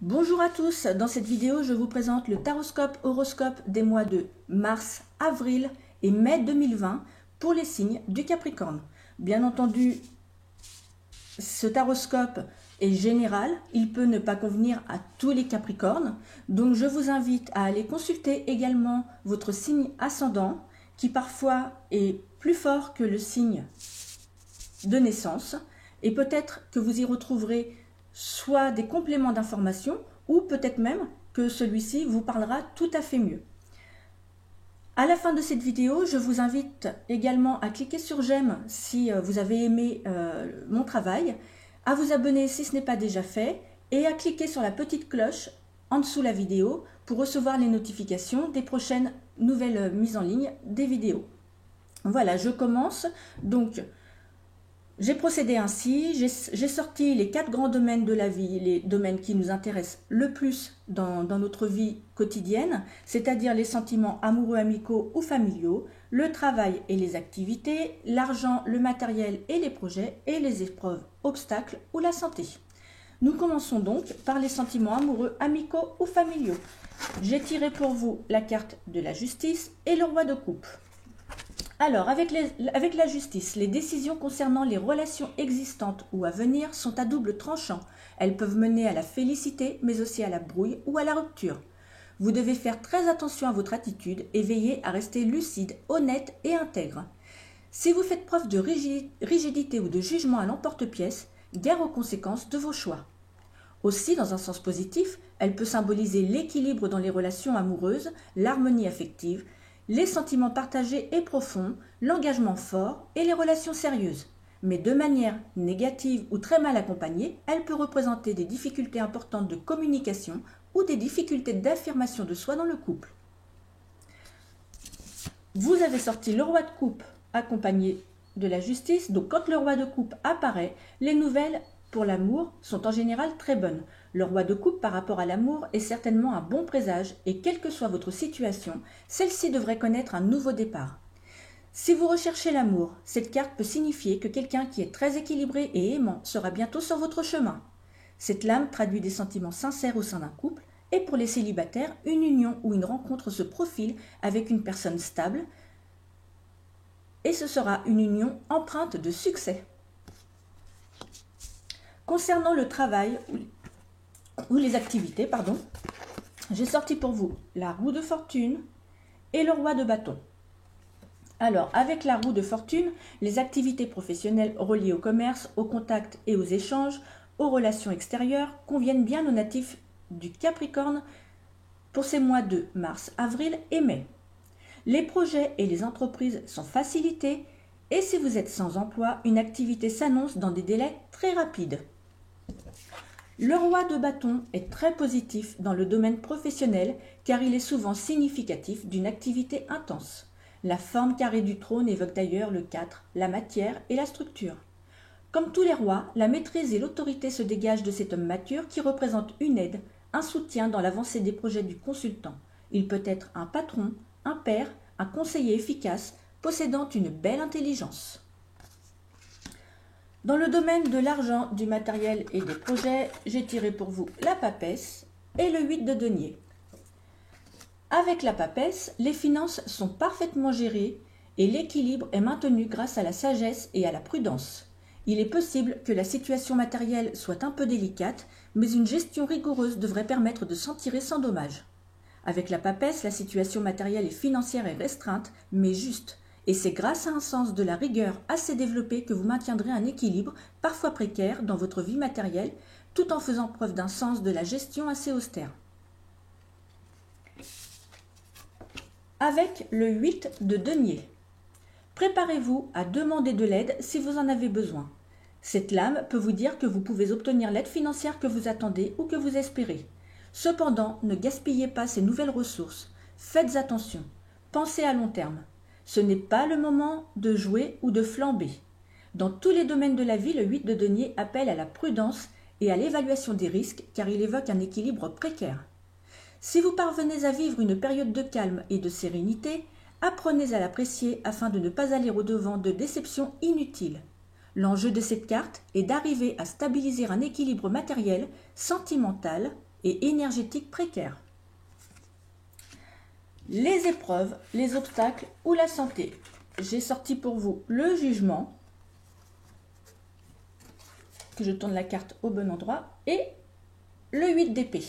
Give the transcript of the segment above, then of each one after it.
Bonjour à tous, dans cette vidéo je vous présente le taroscope horoscope des mois de mars, avril et mai 2020 pour les signes du Capricorne. Bien entendu, ce taroscope est général, il peut ne pas convenir à tous les Capricornes, donc je vous invite à aller consulter également votre signe ascendant qui parfois est plus fort que le signe de naissance et peut-être que vous y retrouverez soit des compléments d'information ou peut-être même que celui-ci vous parlera tout à fait mieux. À la fin de cette vidéo, je vous invite également à cliquer sur j'aime si vous avez aimé mon travail, à vous abonner si ce n'est pas déjà fait et à cliquer sur la petite cloche en dessous de la vidéo pour recevoir les notifications des prochaines nouvelles mises en ligne des vidéos. Voilà, je commence donc. J'ai procédé ainsi, j'ai sorti les 4 grands domaines de la vie, les domaines qui nous intéressent le plus dans notre vie quotidienne, c'est-à-dire les sentiments amoureux, amicaux ou familiaux, le travail et les activités, l'argent, le matériel et les projets, et les épreuves, obstacles ou la santé. Nous commençons donc par les sentiments amoureux, amicaux ou familiaux. J'ai tiré pour vous la carte de la justice et le roi de coupe. Alors, avec la justice, les décisions concernant les relations existantes ou à venir sont à double tranchant. Elles peuvent mener à la félicité, mais aussi à la brouille ou à la rupture. Vous devez faire très attention à votre attitude et veiller à rester lucide, honnête et intègre. Si vous faites preuve de rigidité ou de jugement à l'emporte-pièce, gare aux conséquences de vos choix. Aussi, dans un sens positif, elle peut symboliser l'équilibre dans les relations amoureuses, l'harmonie affective, les sentiments partagés et profonds, l'engagement fort et les relations sérieuses. Mais de manière négative ou très mal accompagnée, elle peut représenter des difficultés importantes de communication ou des difficultés d'affirmation de soi dans le couple. Vous avez sorti le roi de coupe accompagné de la justice, donc quand le roi de coupe apparaît, les nouvelles pour l'amour sont en général très bonnes. Le roi de coupe par rapport à l'amour est certainement un bon présage et quelle que soit votre situation, celle-ci devrait connaître un nouveau départ. Si vous recherchez l'amour, cette carte peut signifier que quelqu'un qui est très équilibré et aimant sera bientôt sur votre chemin. Cette lame traduit des sentiments sincères au sein d'un couple et pour les célibataires, une union ou une rencontre se profile avec une personne stable et ce sera une union empreinte de succès. Concernant le travail ou les activités, j'ai sorti pour vous la roue de fortune et le roi de bâton. Alors, avec la roue de fortune, les activités professionnelles reliées au commerce, au contact et aux échanges, aux relations extérieures, conviennent bien aux natifs du Capricorne pour ces mois de mars, avril et mai. Les projets et les entreprises sont facilités et si vous êtes sans emploi, une activité s'annonce dans des délais très rapides. Le roi de bâton est très positif dans le domaine professionnel car il est souvent significatif d'une activité intense. La forme carrée du trône évoque d'ailleurs le 4, la matière et la structure. Comme tous les rois, la maîtrise et l'autorité se dégagent de cet homme mature qui représente une aide, un soutien dans l'avancée des projets du consultant. Il peut être un patron, un père, un conseiller efficace, possédant une belle intelligence. Dans le domaine de l'argent, du matériel et des projets, j'ai tiré pour vous la papesse et le 8 de denier. Avec la papesse, les finances sont parfaitement gérées et l'équilibre est maintenu grâce à la sagesse et à la prudence. Il est possible que la situation matérielle soit un peu délicate, mais une gestion rigoureuse devrait permettre de s'en tirer sans dommage. Avec la papesse, la situation matérielle et financière est restreinte, mais juste. Et c'est grâce à un sens de la rigueur assez développé que vous maintiendrez un équilibre, parfois précaire, dans votre vie matérielle, tout en faisant preuve d'un sens de la gestion assez austère. Avec le 8 de denier, préparez-vous à demander de l'aide si vous en avez besoin. Cette lame peut vous dire que vous pouvez obtenir l'aide financière que vous attendez ou que vous espérez. Cependant, ne gaspillez pas ces nouvelles ressources. Faites attention. Pensez à long terme. Ce n'est pas le moment de jouer ou de flamber. Dans tous les domaines de la vie, le 8 de denier appelle à la prudence et à l'évaluation des risques car il évoque un équilibre précaire. Si vous parvenez à vivre une période de calme et de sérénité, apprenez à l'apprécier afin de ne pas aller au-devant de déceptions inutiles. L'enjeu de cette carte est d'arriver à stabiliser un équilibre matériel, sentimental et énergétique précaire. Les épreuves, les obstacles ou la santé. J'ai sorti pour vous le jugement, que je tourne la carte au bon endroit, et le 8 d'épée.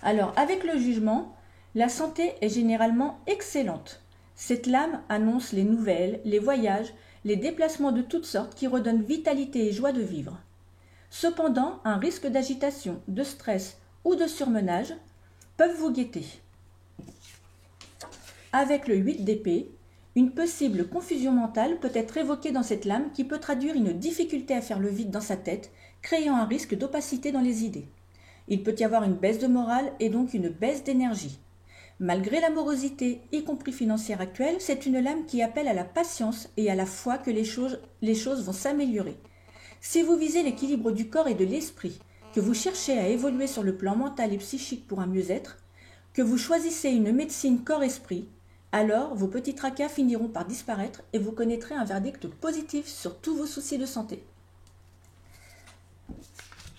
Alors, avec le jugement, la santé est généralement excellente. Cette lame annonce les nouvelles, les voyages, les déplacements de toutes sortes qui redonnent vitalité et joie de vivre. Cependant, un risque d'agitation, de stress ou de surmenage peuvent vous guetter. Avec le 8 d'épée, une possible confusion mentale peut être évoquée dans cette lame qui peut traduire une difficulté à faire le vide dans sa tête, créant un risque d'opacité dans les idées. Il peut y avoir une baisse de morale et donc une baisse d'énergie. Malgré la morosité, y compris financière actuelle, c'est une lame qui appelle à la patience et à la foi que les choses vont s'améliorer. Si vous visez l'équilibre du corps et de l'esprit, que vous cherchez à évoluer sur le plan mental et psychique pour un mieux-être, que vous choisissez une médecine corps-esprit, alors vos petits tracas finiront par disparaître et vous connaîtrez un verdict positif sur tous vos soucis de santé.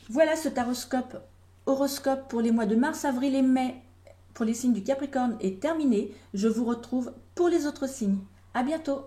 Voilà, ce horoscope pour les mois de mars, avril et mai pour les signes du Capricorne est terminé. Je vous retrouve pour les autres signes. À bientôt!